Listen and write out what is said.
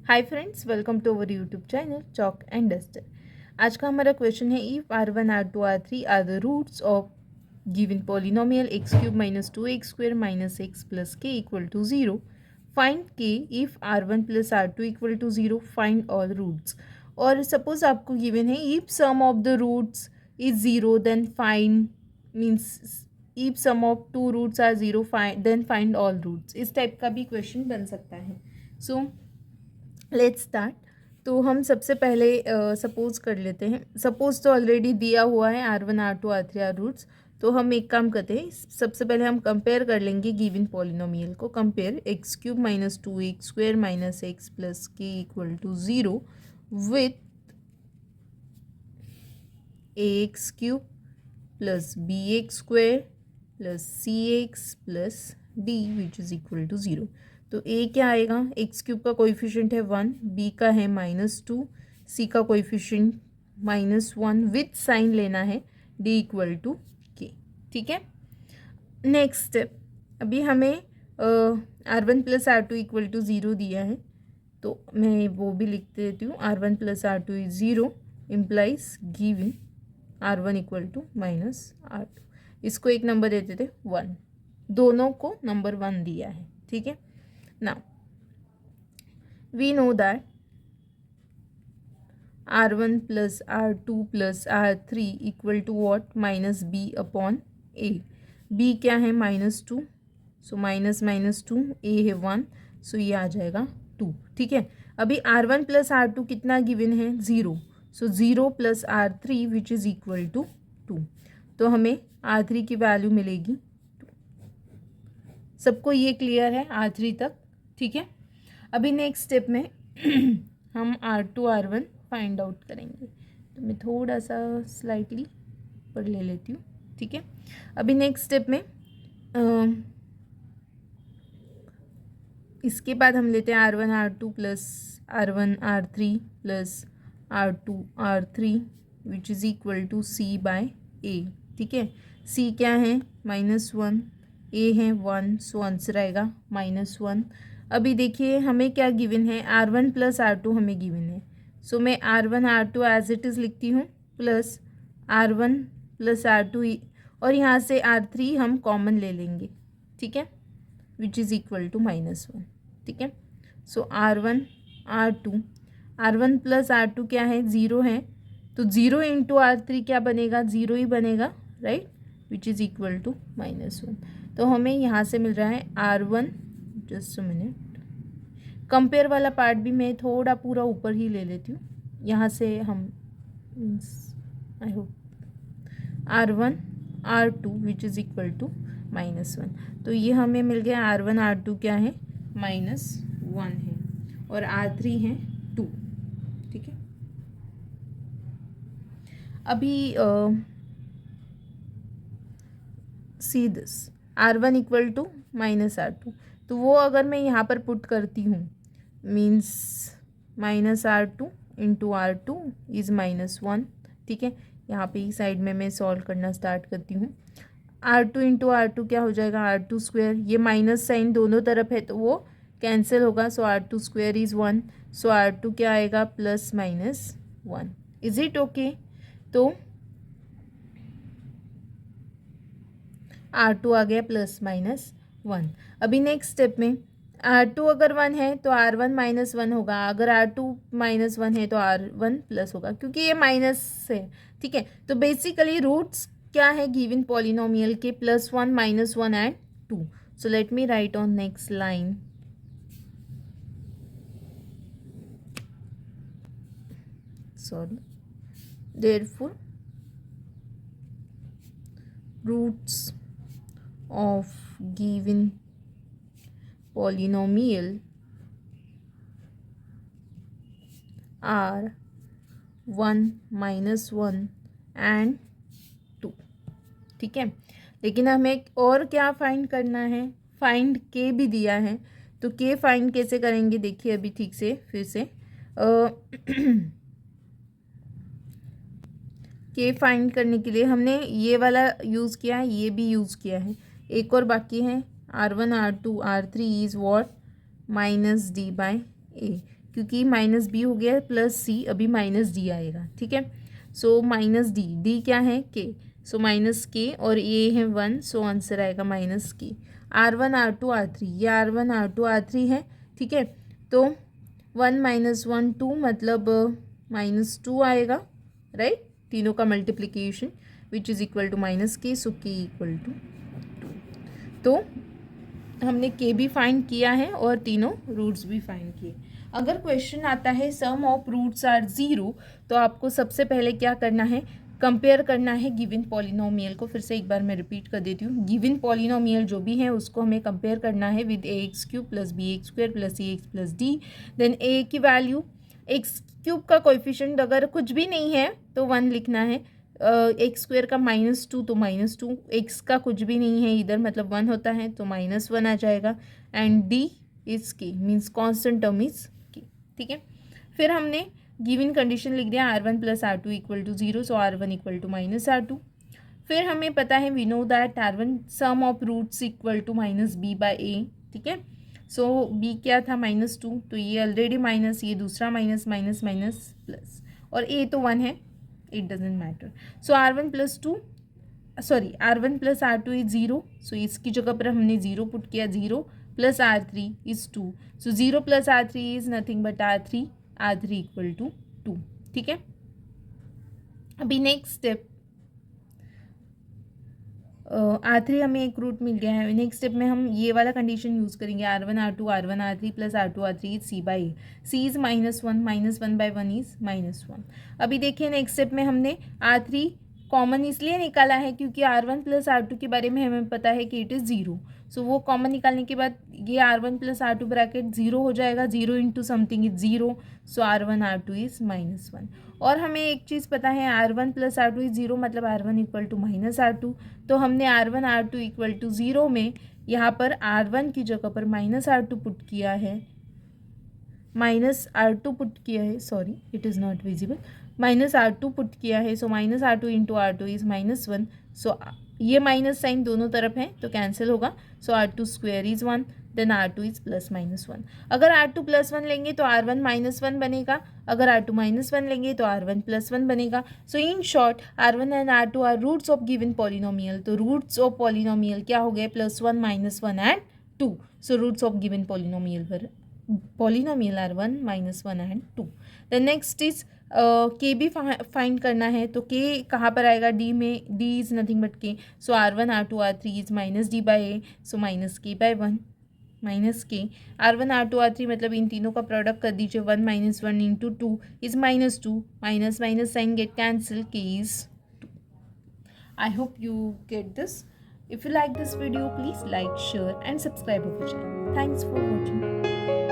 Hi friends, welcome to our YouTube channel chalk and duster. आज का हमारा question है if R1 R2 R3 are the roots of given polynomial x cube minus 2x² minus x plus k equal to 0, find k if R1 plus R2 equal to 0, find all roots. और suppose आपको given है if sum of the roots is 0 then find means if sum of two roots are 0 then find all roots. इस type का भी question बन सकता है। So let's start. तो हम सबसे पहले सपोज कर लेते हैं। सपोज तो ऑलरेडी दिया हुआ है R1 R2 R3 are roots. तो हम एक काम करते हैं, सबसे पहले हम कंपेयर कर लेंगे गिवन पॉलिनोमियल को। Compare x cube minus 2x² minus x plus k equal to 0 with ax cube plus bx² plus cx plus d which is equal to 0। तो a क्या आएगा, एक्स क्यूब का कोएफिशिएंट है 1, b का है -2, c का coefficient -1 with sign लेना है d इक्वल टू k। ठीक है, नेक्स्ट स्टेप। अभी हमें R1 plus R2 equal to 0 दिया है, तो मैं वो भी लिख देती हूँ। R1 plus R2 is 0 implies given R1 equal to -R2। इसको एक नंबर देते थे 1, दोनों को नंबर 1 दिया है। ठीक है, now we know that R1 plus R2 plus R3 equal to what, minus b upon a। b क्या है -2, सो -2, a है 1, सो ये आ जाएगा 2। ठीक है, अभी R1 प्लस R2 कितना गिवन है, 0, so 0 plus R3 which is equal to 2। तो हमें R3 की वैल्यू मिलेगी 2। सबको ये क्लियर है R3 तक? ठीक है, अभी नेक्स्ट स्टेप में हम R2 R1 फाइंड आउट करेंगे। तो मैं थोड़ा सा स्लाइटली पर ले लेती हूँ। ठीक है, अभी नेक्स्ट स्टेप में इसके बाद हम लेते हैं R1 R2 plus R1 R3 plus R2 R3 which is equal to C by A। ठीक है, C क्या है -1, A है 1, सो आंसर आएगा -1। अभी देखिए हमें क्या गिवन है, R1 प्लस R2 हमें गिवन है, सो मैं R1 R2 as it is लिखती हूँ प्लस R1 प्लस R2 और यहाँ से R3 हम कॉमन ले लेंगे। ठीक है, विच इज़ इक्वल टू -1। ठीक है, सो R1 R1 प्लस R2 क्या है, 0 है, तो 0 इंटू R3 क्या बनेगा, 0 ही बनेगा, right, which is equal to -1। तो हमें यहाँ से मिल रहा है R1, just a minute, compare वाला पार्ट भी मैं थोड़ा पूरा ऊपर ही ले लेती हूँ, यहाँ से हम I hope R1 R2 which is equal to -1। तो ये हमें मिल गया R1 R2 क्या है, -1 है और R3 है 2। ठीक है, अभी see this R1 equal to -R2, तो वो अगर मैं यहाँ पर पुट करती हूँ means -R2 into R2 is -1। ठीक है, यहाँ पे ही साइड में मैं सॉल्व करना स्टार्ट करती हूँ। R2 इंटू R2 क्या हो जाएगा, R2², ये माइनस साइन दोनों तरफ है तो वो कैंसिल होगा, सो R2² इज़ 1, सो R2 क्या आएगा, +-1। Is it okay? तो R2 आ गया +-1। अभी नेक्स्ट स्टेप में R2 अगर 1 है तो R1 -1 होगा, अगर R2 -1 है तो R1 प्लस होगा, क्योंकि ये माइनस है। ठीक है, तो बेसिकली रूट्स क्या है गिवन पॉलिनोमियल के, +1 -1 and 2। So let me right on next line. Sorry, therefore roots of given polynomial are 1 -1 and 2। ठीक है, लेकिन हमें और क्या फाइंड करना है, फाइंड के भी दिया है, तो के फाइंड कैसे करेंगे देखिए अभी ठीक से फिर से के फाइंड करने के लिए हमने ये वाला यूज़ किया है, ये भी यूज़ किया है, एक और बाकी है R1 R2 R3 is what, -d/a। क्योंकि माइनस बी हो गया प्लस सी, अभी माइनस डी आएगा, ठीक है। सो माइनस डी, डी क्या है के, सो माइनस के, और ये है 1, सो आंसर आएगा माइनस के। R1 R2 R3, ये R1 R2 R3 है, ठीक है। तो 1 - 1 2 मतलब -2 आएगा, राइट, तीनों का multiplication which is equal to minus k, so के इक्वल टू 2। तो हमने के भी फाइंड किया है और तीनों रूट्स भी फाइंड किए। अगर क्वेश्चन आता है सम ऑफ रूट्स आर 0, तो आपको सबसे पहले क्या करना है, कंपेयर करना है गिवन पॉलिनोमियल को। फिर से एक बार मैं रिपीट कर देती हूँ, गिवन पॉलिनोमियल जो भी है उसको हमें कंपेयर करना है with ax³ + bx² + cx + d। Then a की वैल्यू, x³ का कोएफिशिएंट अगर कुछ भी नहीं है तो 1 लिखना है, x² का -2 तो -2, x का कुछ भी नहीं है इधर मतलब 1 होता है तो -1 आ जाएगा, and d is k means constant term is k, ठीक है। फिर हमने गिवन कंडीशन लिख दिया R1 + R2 = 0, सो R1 = -R2। फिर हमें पता है we know that R1 sum of roots equal to -b/a, ठीक है। सो b क्या था -2, तो ये ऑलरेडी माइनस, ये दूसरा माइनस माइनस माइनस प्लस, और a तो 1 है, it doesn't matter. So R1 + R2 is 0, सो इसकी जगह पर हमने 0 पुट किया, 0 + R3 is 2, so 0 + R3 is nothing but R3 = 2, ठीक है। अभी नेक्स्ट स्टेप, R3 हमें एक रूट मिल गया है, नेक्स्ट स्टेप में हम ये वाला कंडीशन यूज़ करेंगे, R1 R2 R1 R3 + R2 R3 is c/a, c is -1, -1/1 is -1। अभी देखिए नेक्स्ट स्टेप में हमने R3 कॉमन इसलिए निकाला है क्योंकि R1 + R2 के बारे में हमें पता है कि इट इज़ 0, सो वो कॉमन निकालने के बाद ये R1 + R2 ब्रैकेट 0 हो जाएगा, 0 into something is 0, so R1 R2 is -1। और हमें एक चीज़ पता है, R1 + R2 इज 0 मतलब R1 = -R2, तो हमने R1 R2 = 0 में यहाँ पर R1 की जगह पर -R2 पुट किया है, -R2 पुट किया है, sorry it is not visible, -R2 put किया है, सो -R2 × R2 इज -1, सो ये माइनस साइन दोनों तरफ है तो कैंसिल होगा, सो R2² is 1, then R2 is +-1। अगर R2 +1 लेंगे तो R1 -1 बनेगा, अगर R2 -1 लेंगे तो R1 +1 बनेगा। So in short R1 and R2 are roots of given polynomial, तो रूट्स ऑफ पॉलिनोमियल क्या हो गए, +1 -1 and 2, so roots of given polynomial are 1 -1 and 2। The next is k भी फाइंड करना है, तो के कहाँ पर आएगा, डी में, डी इज़ नथिंग बट के, सो R1 R2 R3 is -d/a, so -k/1 -k, R1 R2 R3 मतलब इन तीनों का प्रोडक्ट कर दीजिए, 1 - 1 × 2 is -2, minus minus sign get cancel, k is 2। I hope you get this. If you like this video, please like, share and subscribe our channel. Thanks for watching.